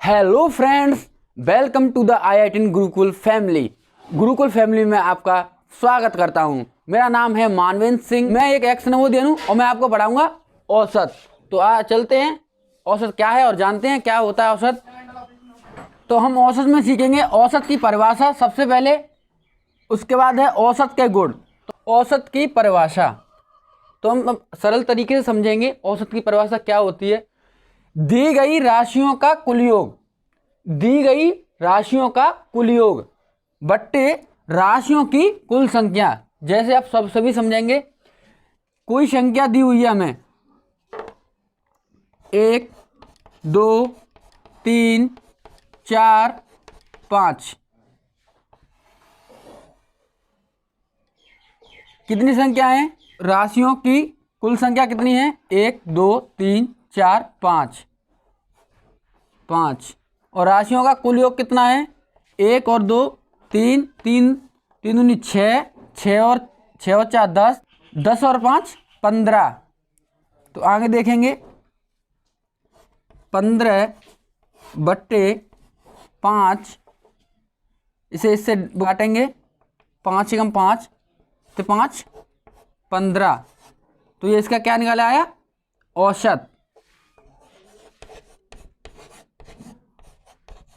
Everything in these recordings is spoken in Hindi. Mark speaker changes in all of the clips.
Speaker 1: Hello friends, welcome to the IIT Gurukul family. Gurukul family में आपका स्वागत करता हूं। मेरा नाम है मानवेंद्र सिंह। मैं एक एक्स नवोदय हूं और मैं आपको पढ़ाऊंगा औसत। तो चलते हैं औसत क्या है और जानते हैं क्या होता है औसत। तो हम औसत में सीखेंगे औसत की परिभाषा सबसे पहले, उसके बाद है औसत के गुण। तो औसत की परिभाषा तो हम अब सरल तरीके से समझेंगे। औसत की परिभाषा क्या होती है? दी गई राशियों का कुल योग, दी गई राशियों का कुल योग बट्टे राशियों की कुल संख्या। जैसे आप सभी समझेंगे, कोई संख्या दी हुई है हमें 1 2 3 4 5। कितनी संख्या है? राशियों की कुल संख्या कितनी है? 1 2 3 4 5 5। और राशियों का कुल योग कितना है? 1 और 2 3 3 3 दूनी 6 6 और 4 10 10 और 5 15। तो आगे देखेंगे 15 बट्टे 5, इसे इससे बांटेंगे, 5 एकम 5 तो 5 15। तो ये इसका क्या निकाला आया? औसत।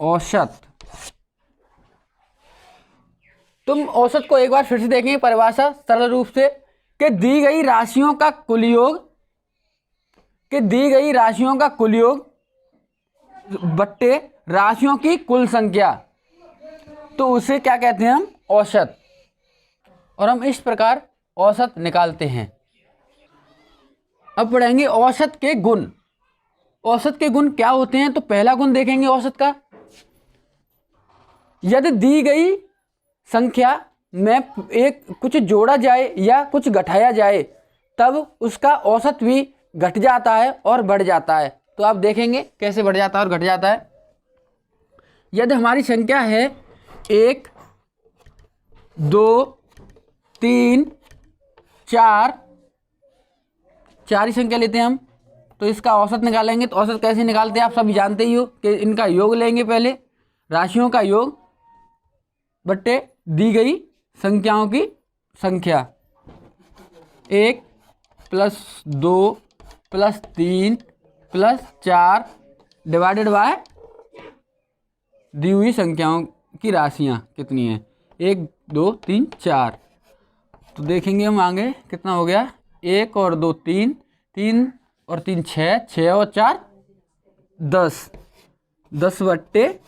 Speaker 1: औसत। तुम औसत को एक बार फिर से देखेंगे परिभाषा सरल रूप से कि दी गई राशियों का कुल योग, कि दी गई राशियों का कुल योग बट्टे राशियों की कुल संख्या, तो उसे क्या कहते हैं हम? औसत। और हम इस प्रकार औसत निकालते हैं। अब पढ़ेंगे औसत के गुण। औसत के गुण क्या होते हैं? तो पहला गुण देखेंगे औसत का, यदि दी गई संख्या में एक कुछ जोड़ा जाए या कुछ घटाया जाए तब उसका औसत भी घट जाता है और बढ़ जाता है। तो आप देखेंगे कैसे बढ़ जाता है और घट जाता है। यदि हमारी संख्या है 1 2 3 4, चार ही संख्या लेते हैं हम, तो इसका औसत निकालेंगे। तो औसत कैसे निकालते हैं आप सभी जानते ही हो कि इनका योग लेंगे, पहले राशियों का योग बट्टे दी गई संख्याओं की संख्या। 1 + 2 + 3 + 4 डिवाइडेड बाय दी हुई संख्याओं की राशियां कितनी हैं? 1 2 3 4। तो देखेंगे हम आगे कितना हो गया। 1 और 2 3, 3 और 3 6, 6 और 4 10, 10 बट्टे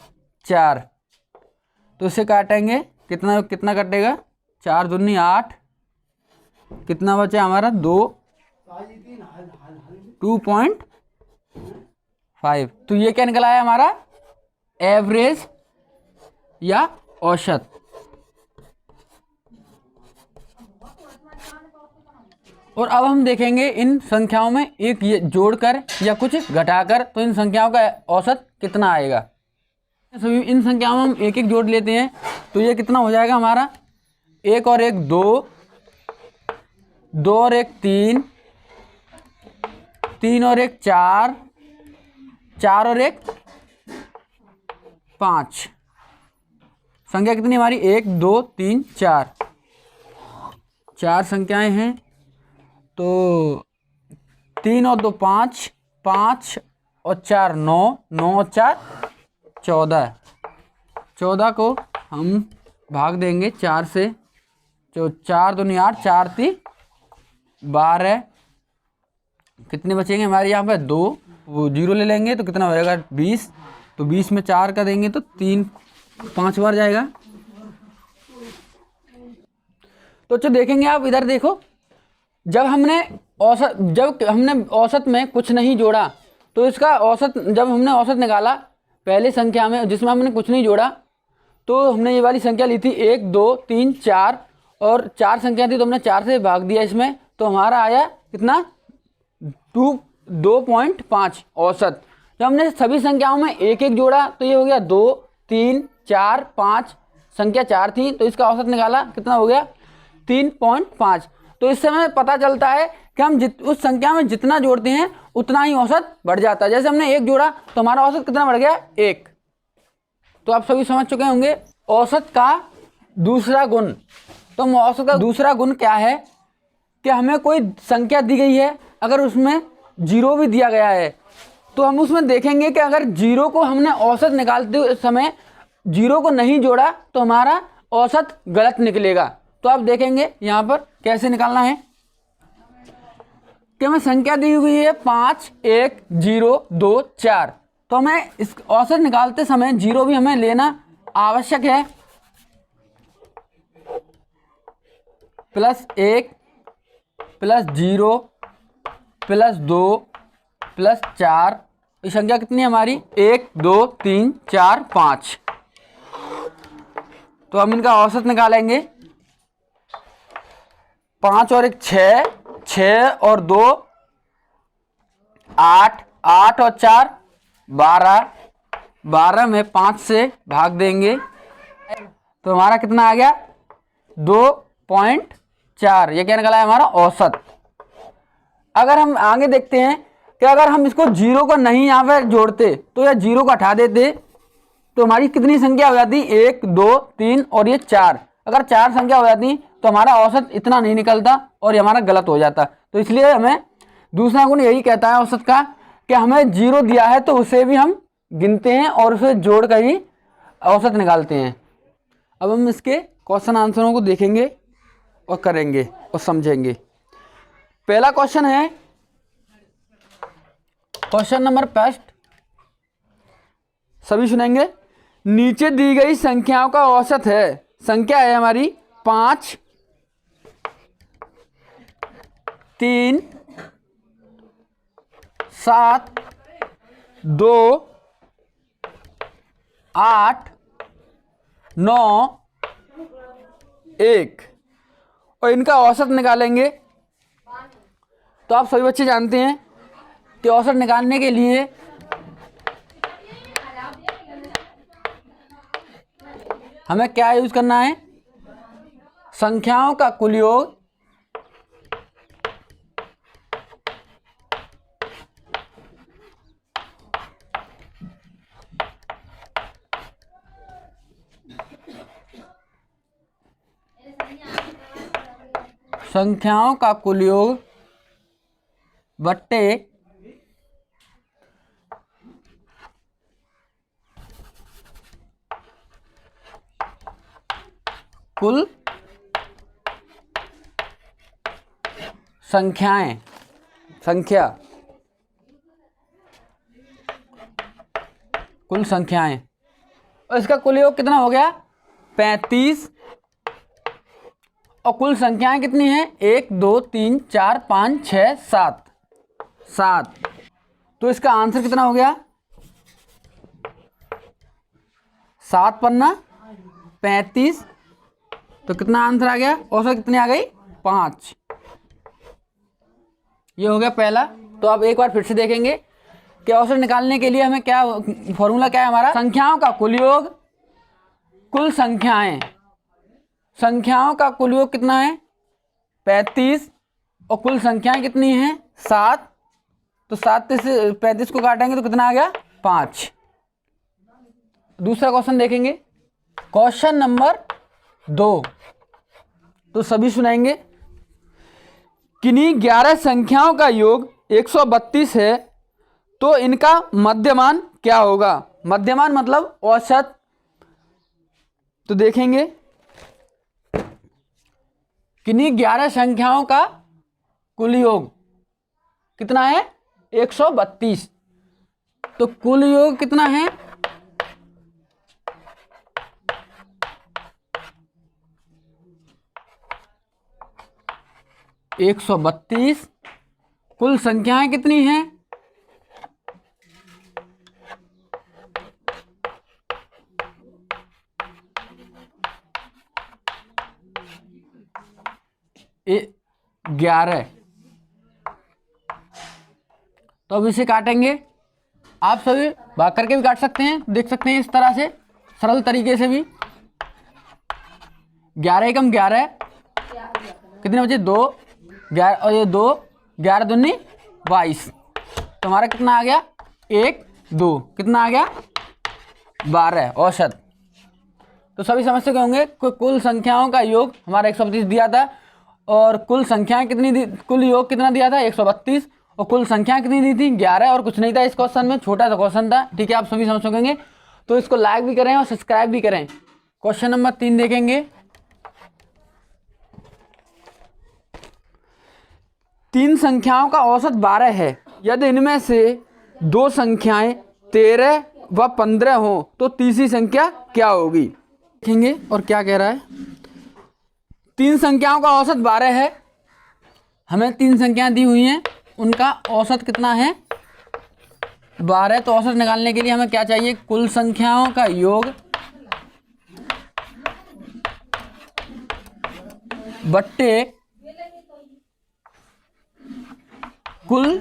Speaker 1: 4। तो इसे काटेंगे, कितना कितना कटेगा? 4 दूनी 8, कितना बचा हमारा? 2.5। तो ये क्या निकला है हमारा? एवरेज या औसत। और अब हम देखेंगे इन संख्याओं में एक ये जोड़कर या कुछ घटाकर, तो इन संख्याओं का औसत कितना आएगा। सभी इन संख्याओं में हम एक एक जोड़ लेते हैं, तो ये कितना हो जाएगा हमारा? 1 और 1 2, 2 और 1 3, 3 और 1 4, 4 और 1 5। संख्या कितनी हमारी? 1 2 3 4, 4 संख्याएं हैं। तो 3 और 2 5, 5 और 4 9, 9 और 4 14। 14 को हम भाग देंगे 4 से, तो 4 दूनी 8, 4 3 12। कितने बचेंगे हमारे यहाँ पे? 2, वो 0 ले लेंगे तो कितना हो जाएगा? 20। तो 20 में 4 का देंगे तो 3 5 बार जाएगा। तो अच्छा देखेंगे आप इधर देखो, जब हमने औसत में कुछ नहीं जोड़ा, तो इसका औसत, जब हमने औसत निकाला पहले संख्या में जिसमें हमने कुछ नहीं जोड़ा, तो हमने ये वाली संख्या ली थी 1 2 3 4, और 4 संख्या थी तो हमने 4 से भाग दिया इसमें, तो हमारा आया कितना? 2.5 औसत। जब हमने सभी संख्याओं में एक एक जोड़ा तो ये हो गया 2 3 4 5, संख्या 4 थी तो इसका औसत निकाला, कितना हो गया? 3.5। तो इससे हमें पता चलता है कि हम उस संख्या में जितना जोड़ते हैं उतना ही औसत बढ़ जाता है। जैसे हमने 1 जोड़ा तो हमारा औसत कितना बढ़ गया, 1। तो आप सभी समझ चुके होंगे औसत का दूसरा गुण। तो औसत का दूसरा गुण क्या है कि हमें कोई संख्या दी गई है, अगर उसमें 0 भी दिया गया है तो हम उसमें देखेंगे कि अगर 0 को हमने औसत निकालते समय 0 को नहीं जोड़ा तो हमारा औसत गलत निकलेगा। तो आप देखेंगे यहाँ पर कैसे निकालना है कि हमें संख्या दी हुई है 5 1 0 2 4। तो हमें इस औसत निकालते समय 0 भी हमें लेना आवश्यक है। +1 +0 +2 +4, ये संख्या कितनी है हमारी, 1 2 3 4 5। तो हम इनका औसत निकालेंगे। 5 और 1 6, 6 और 2 8, 8 और 4 12, 12 में 5 से भाग देंगे तो हमारा कितना आ गया, 2.4। ये क्या निकला है हमारा औसत। अगर हम आगे देखते हैं कि अगर हम इसको 0 को नहीं यहाँ पर जोड़ते तो या 0 को हटा देते तो हमारी कितनी संख्या हो जाती, 1 2 3 और ये 4। अगर 4 संख्या हो जाती तो हमारा औसत इतना नहीं निकलता और ये हमारा गलत हो जाता। तो इसलिए हमें दूसरा गुण यही कहता है औसत का कि हमें 0 दिया है तो उसे भी हम गिनते हैं और उसे जोड़ कर ही औसत निकालते हैं। अब हम इसके क्वेश्चन आंसरों को देखेंगे और करेंगे और समझेंगे। पहला क्वेश्चन है क्वेश्चन नंबर 1, सभी सुनेंगे। नीचे दी गई संख्याओं का औसत है, संख्या है हमारी 5 3 7 2 8 9 1 और इनका औसत निकालेंगे। तो आप सभी बच्चे जानते हैं कि औसत निकालने के लिए हमें क्या यूज करना है, संख्याओं का कुल योग संख्याओं का कुल योग बट्टे कुल संख्याएं, संख्या कुल संख्याएं। और इसका कुल योग कितना हो गया, 35। और कुल संख्याएं कितनी हैं, 1 2 3 4 5 6 7 7। तो इसका आंसर कितना हो गया, 7 पन्ना 35। तो कितना आंसर आ गया, औसत कितनी आ गई, 5। ये हो गया पहला। तो अब एक बार फिर से देखेंगे कि औसत निकालने के लिए हमें क्या फॉर्मूला क्या है हमारा, संख्याओं का कुल योग कुल संख्याएं। संख्याओं का कुल योग कितना है, 35 और कुल संख्याएं कितनी हैं, 7। तो 7 से 35 को काटेंगे तो कितना आ गया, 5। दूसरा क्वेश्चन देखेंगे, क्वेश्चन नंबर 2। तो सभी सुनाएंगे। किन्हीं 11 संख्याओं का योग 132 है तो इनका मध्यमान क्या होगा। मध्यमान मतलब औसत। तो देखेंगे किन्हीं 11 संख्याओं का कुल योग कितना है, 132। तो कुल योग कितना है, 132। कुल संख्याएं कितनी हैं, 11। तो अब इसे काटेंगे। आप सभी भाग करके भी काट सकते हैं, देख सकते हैं इस तरह से सरल तरीके से भी। 11 एकम 11, कितने बचे, 2, 11 और ये 2, 11 दूनी 22। तो हमारा कितना आ गया 1 2, कितना आ गया 12 औसत। तो सभी समझते होंगे कुल संख्याओं का योग हमारा 132 दिया था और कुल संख्याएं कुल योग कितना दिया था 132 और कुल संख्या कितनी दी थी 11 और कुछ नहीं था इस क्वेश्चन में, छोटा सा क्वेश्चन था। ठीक है, आप सभी समझ सकेंगे। तो इसको लाइक भी करें और सब्सक्राइब भी करें। क्वेश्चन नंबर 3 देखेंगे। 3 संख्याओं का औसत 12 है, यदि इनमें से 2 संख्याएं 13 व 15 हो तो तीसरी संख्या क्या होगी। देखेंगे और क्या कह रहा है। 3 संख्याओं का औसत 12 है, हमें 3 संख्याएं दी हुई हैं, उनका औसत कितना है 12। तो औसत निकालने के लिए हमें क्या चाहिए, कुल संख्याओं का योग बट्टे कुल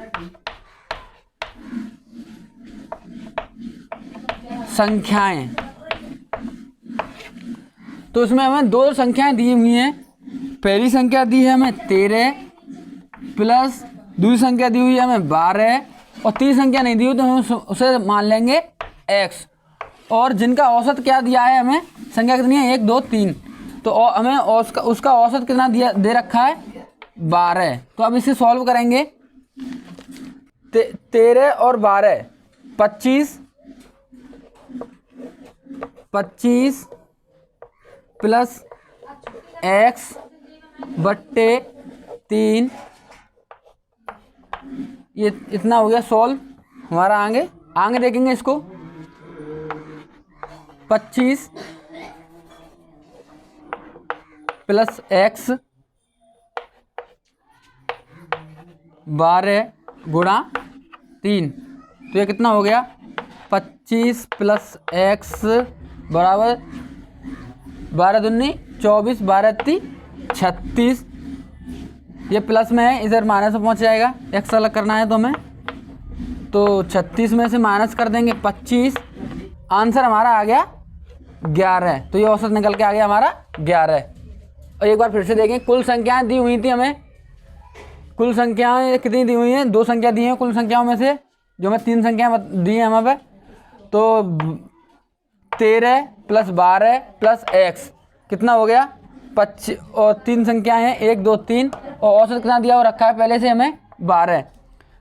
Speaker 1: संख्याएं। तो इसमें हमें 2 संख्याएं दी हुई हैं। पहली संख्या दी है हमें 13 प्लस दूसरी संख्या दी हुई है हमें 12 और तीसरी संख्या नहीं दी हुई तो हम उसे मान लेंगे x। और जिनका औसत क्या दिया है हमें, संख्या कितनी है 1 2 3, तो हमें उसका औसत कितना दिया दे रखा है 12। तो अब इसे सॉल्व करेंगे। 13 और 12 25 प्लस x बट्टे 3, ये इतना हो गया सॉल्व हमारा। आगे देखेंगे इसको। 25 प्लस x 12 गुणा 3, तो ये कितना हो गया 25 प्लस x बराबर 12 दूनी 24 12 ती 36। ये प्लस में है, इधर माइनस में पहुंच जाएगा, x अलग करना है तो हमें, तो 36 में से माइनस कर देंगे 25। आंसर हमारा आ गया 11। तो ये औसत निकल के आ गया हमारा 11। और एक बार फिर से देखें, कुल संख्याएं दी हुई थी हमें, कुल संख्याएं कितनी दी हुई हैं 2 संख्या दी हैं कुल संख्याओं में से, जो हमें 3 संख्या दी हैं हमें पे। तो 13 प्लस 12 प्लस x कितना हो गया 25 और 3 संख्याएं हैं 1 2 3 और औसत कितना दिया हुआ रखा है पहले से हमें 12।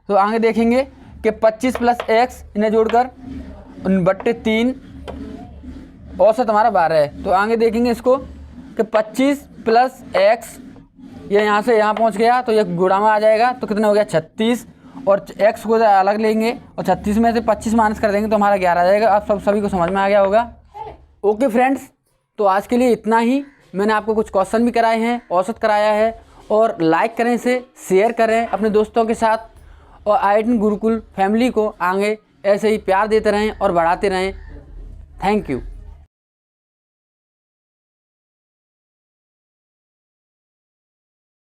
Speaker 1: तो आगे देखेंगे कि 25 प्लस x इन्हें जोड़कर बट्टे 3, औसत हमारा 12 है। तो आगे देखेंगे इसको कि 25 प्लस x, ये यहाँ से यहाँ पहुँच गया तो ये गुणा में आ जाएगा, तो कितना हो गया 36 और x को अलग लेंगे और 36 में से 25 माइनस कर देंगे तो हमारा 11 आ जाएगा। आप सभी को समझ में आ गया होगा। ओके फ्रेंड्स, तो आज के लिए इतना ही। मैंने आपको कुछ क्वेश्चन भी कराए हैं, औसत कराया है, और लाइक करें, इसे शेयर करें अपने दोस्तों के साथ, और IIT गुरुकुल फैमिली को आगे ऐसे ही प्यार देते रहें और बढ़ाते रहें। Thank you.